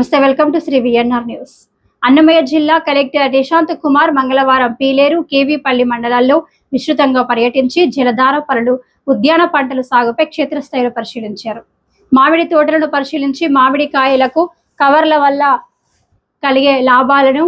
నమస్తే, welcome to Shri VNR news. Annamayya జిల్లా collector Nishant Kumar మంగళవారం పీలేరు, కేవీపల్లి మండలాల్లో విస్తృతంగా పర్యటించి జలధార పనులు, ఉద్యాన పంటల సాగుపై క్షేత్రస్థాయిలో పరిశీలించారు. మామిడి తోటలను పరిశీలించి మామిడి కాయలకు కవర్ల వల్ల కలిగే లాభాలను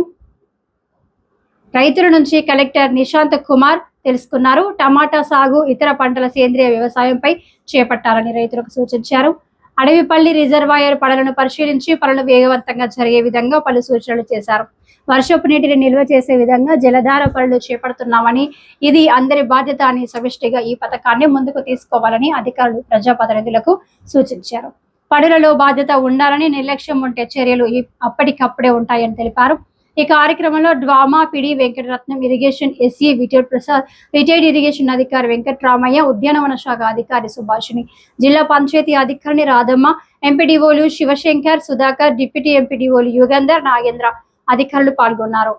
రైతుల నుంచి కలెక్టర్ నిశాంత్ కుమార్ తెలుసుకున్నారు. టమాటా సాగు, ఇతర పంటల సేంద్రియ వ్యవసాయంపై చేపట్టాలని రైతులకు సూచించారు. అడవిపల్లి రిజర్వాయర్ పనులను పరిశీలించి పనులు వేగవంతంగా జరిగే విధంగా పలు సూచనలు చేశారు. వర్షపు నీటిని నిల్వ చేసే విధంగా జలధార పనులు చేపడుతున్నామని, ఇది అందరి బాధ్యత అని సమిష్టిగా ఈ పథకాన్ని ముందుకు తీసుకోవాలని అధికారులు ప్రజాప్రతినిధులకు సూచించారు. పనులలో బాధ్యత ఉండాలని, నిర్లక్ష్యం ఉంటే చర్యలు అప్పటికప్పుడే ఉంటాయని తెలిపారు. ఈ కార్యక్రమంలో DWMA PD Venkataratnam, irrigation SE Vitod Prasad, retired irrigation అధికారి వెంకట్రామయ్య, ఉద్యానవన శాఖ అధికారి సుభాషిణి, జిల్లా పంచాయతీ అధికారిని రాధమ్మ, ఎంపీడీఓలు శివశంకర్, సుధాకర్, డిప్యూటీ ఎంపీడీఓలు యుగంధర్, నాగేంద్ర అధికారులు పాల్గొన్నారు.